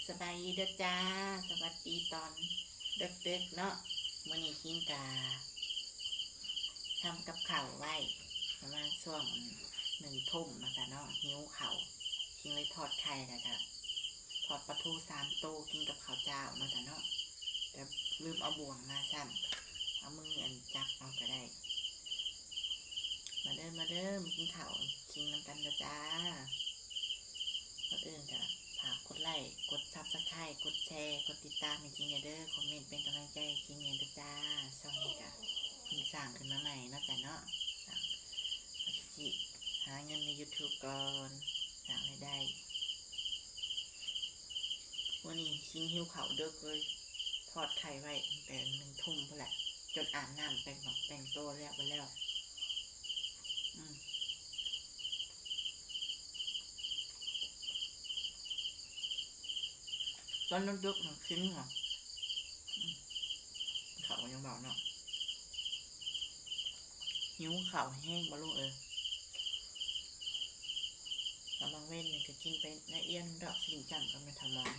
สบายดีเด้อจ้าสวัสดีตอนดึกๆเนาะมื้อนี้คิงกาทำกับข้าวไว้ประมาณช่วง1 ทุ่มมาจ้ะเนาะหิวข้าวคิงเลยทอดไข่แล้วก็ทอดปลาทู3 ตัวกินกับข้าวเจ้ามาจ้ะเนาะแต่ลืมเอาบ่วงมาซ้ำเอามือจับเอาก็ได้มาเด้อมากินข้าวคิงน้ำกันเด้อจ้าก่อนอื่นจ้ะฝากกดไลค์กดซับสไครต์กดแชร์กดติดตามให้คิงเด้อคอมเมนต์เป็นกำลังใจให้คิงเด้อจ้าช่องนี้จ้ะมีสร้างขึ้นมาใหม่เนาะจ้ะเนาะสั่งจิหาเงินใน YouTube ก่อนสั่งได้วันนี้คิงหิวข้าวเด้อเลยทอดไข่ไว้ตั้งแต่1 ทุ่มเพื่อแหละจนอาบน้ำแต่งตัวแล้วไปแล้วอืมตอนดึกๆหนังคิงเหรอข้าวยังเบาเนาะหิวข้าวแห้งบ่ลูกแล้วบางเว้นเนี่ยก็กินไปละเอียดดอกสิ่งจังก็ไม่ทำมอง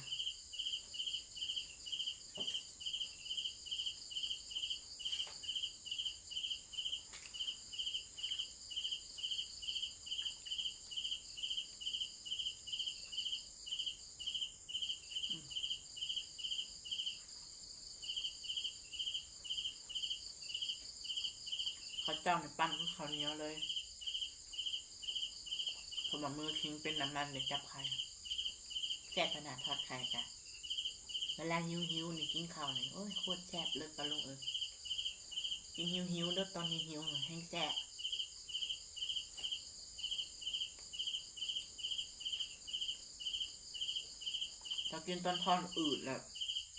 เขาเจ้าในปั้นเขาเหนียวเลยผมเอามือทิ้งเป็นน้ำมันเลยจับไข่แซ่บขนาดทอดไข่จ้ะเวลาหิวนี่กินข้าวนี่โอ้ยโคตรแซ่บเลยปลาลุงกินหิวเด้อตอนหิวแห้งแซ่บถ้ากินตอนทอนอืดแล้ว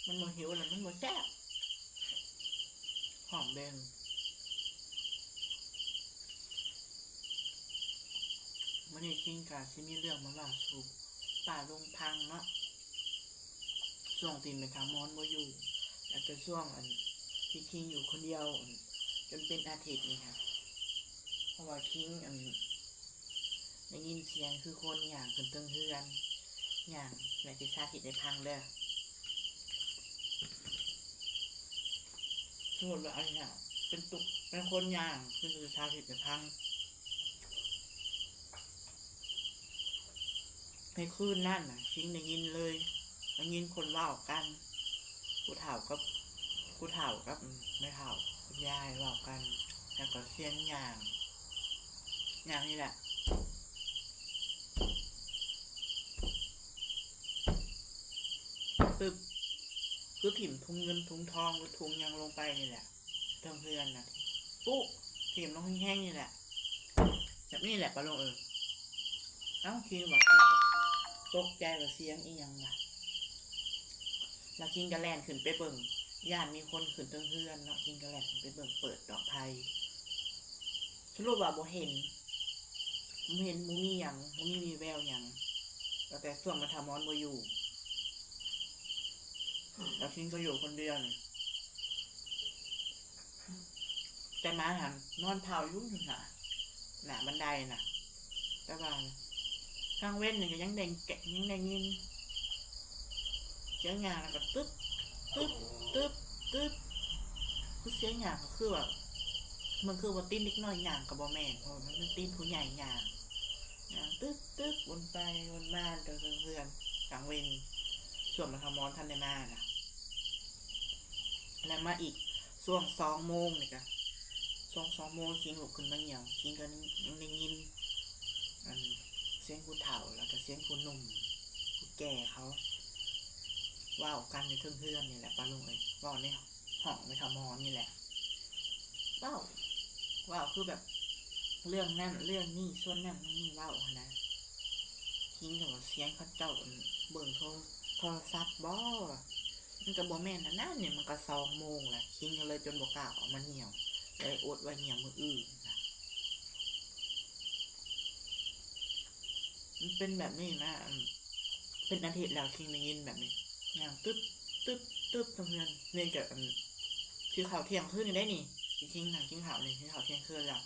มันโมหิวแล้วมันโมแซ่บหอมเบนมันนี่กินกาซิมีเรื่องมาว่าสูบป่าลงพังเนาะช่วงตีนไปทำมอนบ่อยู่แล้วก็ช่วงที่คิงอยู่คนเดียวจนเป็นอาทิตย์นี่ค่ะเพราะว่าคิงได้ยินเสียงคือคนอย่างขึ้นเติงเฮือนอย่างแม่ที่ชาติได้พังเลยสมมติว่าอะไรเนี่ยเป็นตุกเป็นคนอย่างคือชาติได้พังในคืนนั่นน่ะคิงได้ยินเลยได้ยินคนเล่ากันผู้เฒ่ากับผู้เฒ่ากับไม่เฒ่าคุณยายเล่ากันแล้วก็เสียงอย่างนี่แหละตึบคือถิ่มทุงเงินทุงทองหรือทุงยังลงไปนี่แหละเพื่อนเพื่อนนะปุ๊ถิ่มลงแห้งๆนี่แหละแบบนี้แหละปะลงเอ้าคิงบอกตกใจกับเสียงอีหยังล่ะแล้วคิงกระแลนขึ้นไปเบิ่งย่านมีคนขึ้นเพื่อนเนาะคิงกระแลนขึ้นไปเบิ่งเปิดดอกไผ่สรุปว่าบ่เห็นบ่มีหยังบ่มีแววหยังแต่ช่วงมาทำมอนบ่อยู่แล้วคิงก็อยู่คนเดียวนี่แต่มาหันนอนเผายุ่งอยู่หน้าบันไดน่ะแต่ว่ากลางเว้นนี่ก็ยังแดงแกะยังแดงยินเสียงหยาแล้วก็ตึ๊บตึ๊บตึ๊บตึ๊บคือเสียงหยาก็คือแบบมันคือว่าตีนเล็กน้อยหยางกับบอแม่นเพราะมันเป็นตีนผู้ใหญ่หยางตึ๊บตึ๊บวนไปวนมาเดินเพื่อนกลางเว้นส่วนมาทำมอนทันได้มาน่ะแล้วมาอีกช่วง2 โมงนี่ก็ช่วง2 โมงคิงลุกขึ้นมาเหี่ยวคิงก็ยังได้ยินอันเสียงผู้เฒ่าแล้วก็เสียงผู้หนุ่มผู้แก่เขาว่าวกันในเพื่อนนี่แหละป้าลุงว่าวในห้องไม่ทำมอนนี่แหละว่าวว่าวคือแบบเรื่องนั่นเรื่องนี้ส่วนนั่นนี่ว่าวนะคิงกับเสียงเขาเจ้าเบิ่งโทรศัพท์บ่มันก็บ่แม่นนะเนี่ยมันก็2 โมงแหละคิงก็เลยจนบ่กล้าออกมาเหี่ยวเลยอดไว้เหี่ยวมืออื่นนะมันเป็นแบบนี้นะเป็นอาทิตย์แล้วคิงได้ยินแบบนี้อย่างตึ๊บตึ๊บตึ๊บเพื่อนเนี่ยกับที่ข่าวเที่ยงคืนนี่ได้นี่คิงหนังคิงข่าวนี่ที่ข่าวเที่ยงคืนแล้ว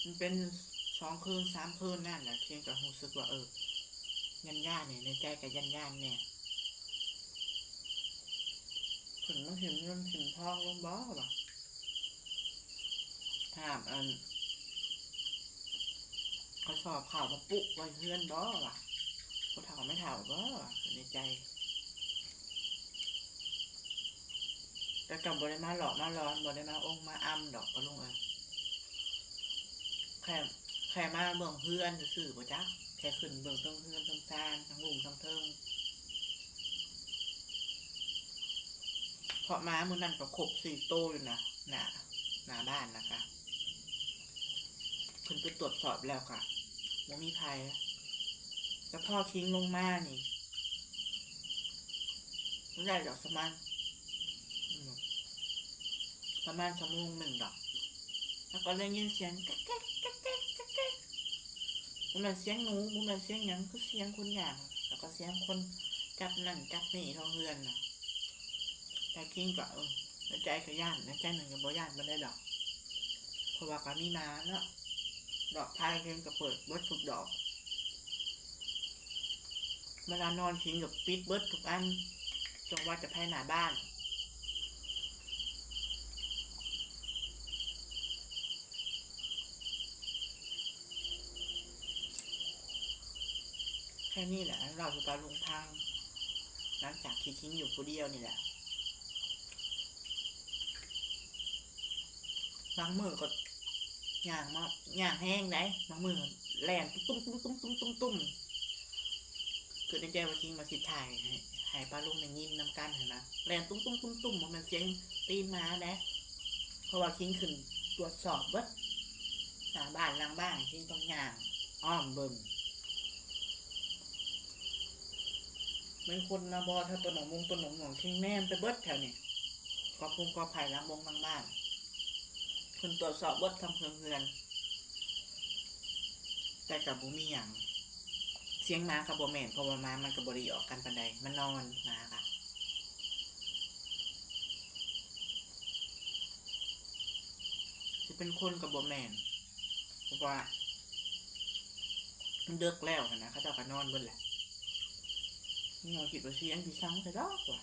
มันเป็น 2 คืน 3 คืนนั่นแหละคิงก็รู้สึกว่ายันย่านเนี่ยในใจกับยันย่านเนี่ยถึงมันถึงเงินถึงทองลงบ่บ่ถามเขาสอบข่าวมาปุ๊บไว้เพื่อนบ่ว่ะเขาถามไม่ถามบ่ในใจแต่กับบริมาหลอกมาร้อนบริมาองค์มาอ้ำดอกปะลุงแค่แค่มาเบิ่งเพื่อนสื่อบ่จ๊ะแค่ขึ้นเบิ่งเทิงเพื่อนเทิงซานทั้งลุ่มทั้งเทิงเพราะม้ามือนั่นก็ครบ4 โตอยู่นะหน้าบ้านนะคะขึ้นไปตรวจสอบแล้วค่ะไม่มีภัยแล้วพ่อทิ้งลงมานี่ไม่ได้ดอกประมาณ1 ชั่วโมงดอกแล้วก็ได้ยินเสียงแก๊กแก๊กแก๊กแก๊กแก๊กแก๊กมันเสียงหนูมันเสียงหยังคือเสียงคนอย่างแล้วก็เสียงคนจับนั่นจับนี่ท้องเรือนนะแต่คิงก็ในใจก็ย่านในใจหนึ่งก็บ่ย่านมันได้ดอกเพราะว่าก็มีมาเนาะดอกพายเพิ่งก็เปิดเบิดทุกดอกเวลานอนคิงกับปิดเบิดทุกอันจงว่าจะภายหน้าบ้านแค่นี้แหละเราคือการลงทางหลังจากที่ทิ้งอยู่ผู้เดียวนี่แหละบางมือก็ย่างแห้งได้บางมือแล่นตุ้มตุ้มตุ้มตุ้มตุ้มตุ้มคือในใจว่าทิ้งมาสิถ่ายให้ปลาลุงในยิ้มน้ำกันเห็นไหมแล่นตุ้มตุ้มตุ้มตุ้มมันเสียงตีนม้านะเพราะว่าทิ้งขึ้นตรวจสอบว่าหน้าบ้านหลังบ้านทิ้งต้องย่างอ้อมเบิ่งเป็นคนนะบอถ้าตัวหนองมุงตัวหนองหนองทิ้งแม่ไปเบิดแถวนี้ก็พุ่งก็ไผ่ล้างบงล้างบ้านคนตรวจสอบเบิดทำเพื่อนแต่กับบุมีอย่างเสียงม้ากับโบแมนเพราะว่าม้ามันกับบริออกกันปันใดมันนอนม้าค่ะจะเป็นคนกับโบแมนเพราะว่ามันเดือกแล้วนะเขาเจ้าก็นอนเบิดแหละนี่เราคิดว่าเสียงพี่ซังใส่ดอกว่ะ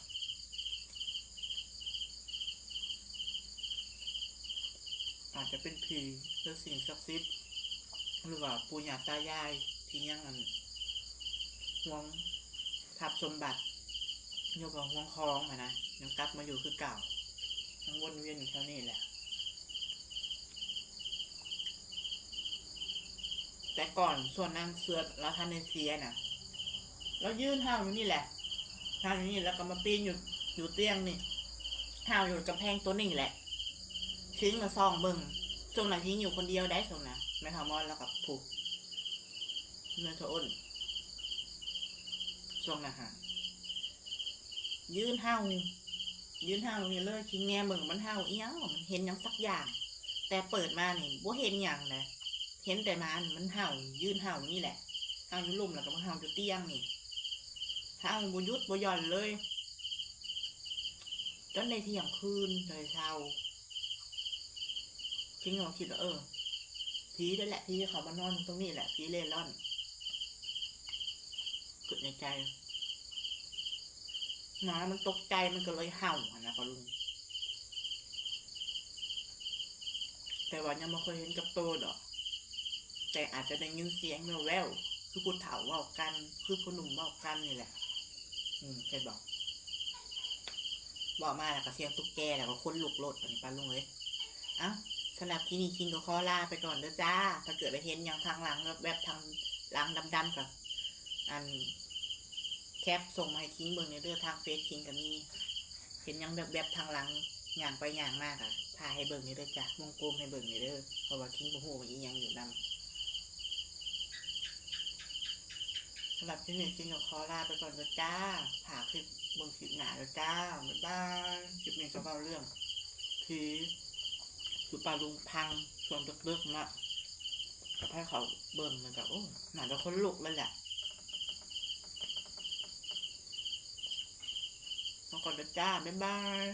อาจจะเป็นผีหรือสิ่งศักดิ์สิทธิ์หรือว่าปู่ย่าตายายที่ยังห่วงทับสมบัติยกกับห่วงคลองนะยังกลับมาอยู่คือเก่ายังวนเวียนอยู่แถวนี้แหละแต่ก่อนส่วนนางเสือเราทานในเซียน่ะเรายืนห้าวอยู่นี่แหละห้าวอยู่นี่แล้วก็มาปีนอยู่เตียงนี่ห้าวอยู่กำแพงตัวนี่แหละทิ้งมาซองเบิ่งช่วงนั้นทิ้งอยู่คนเดียวได้ช่วงนั้นไม่ทำมอนแล้วกับผูกเงินเธออ้นช่วงนั้นฮะยืนห้าวนี่เลยทิ้งแง่เบิ่งมันห้าวเอี้ยวมันเห็นยังสักอย่างแต่เปิดมานี่บ่เห็นอย่างนะเห็นแต่มันห้าวยืนห้าวนี่แหละห้าวอยู่ลุ่มแล้วก็มาห้าวอยู่เตียงนี่ห้าวบ่ยุดบ่หย่อนเลยจนในเที่ยงคืนเลยเช้าคิงเราคิดว่าผีนั่นแหละผีเขามานอนตรงนี้แหละผีเล่ร่อนเกิดในใจหมามันตกใจมันก็เลยเห่านะปะลุงแต่ว่ายังไม่เคยเห็นกับโตดอกแต่อาจจะได้ยินเสียงแว่วๆคือผู้เฒ่าเว้ากันคือผู้หนุ่มเว้ากันนี่แหละใครบอกมาแล้วก็เสียงตุ๊กแกแล้วก็คนลุกโลดอันนี้ปะลุงเลยสำหรับที่นี่คิงก็ขอลาไปก่อนเด้อจ้าถ้าเกิดไปเห็นอย่างทางหลังแบบทางหลังดำๆกับอันแคปส่งมาให้คิงเบิ่งในเด้อทางเฟซคิงก็มีเห็นยังแบบทางหลังอย่างไปอย่างมากถ่ายให้เบิ่งในเด้อจ้าวงกลมให้เบิ่งในเด้อเพราะว่าคิงบ่ฮู้ว่าอีหยังอยู่นำสำหรับที่นี่คิงก็ขอลาไปก่อนเด้อจ้าฝากคลิปเบิ่งคลิปหน้าเด้อจ้าบ๊ายบายคลิปนี้ก็เล่าเรื่องผีคือปลาลุงพังส่วนเลิกๆนะกับให้เขาเบิ่งมันก็หนาจะคนลุกเลยแหละมาก่อนเด้อจ้าบ๊ายบาย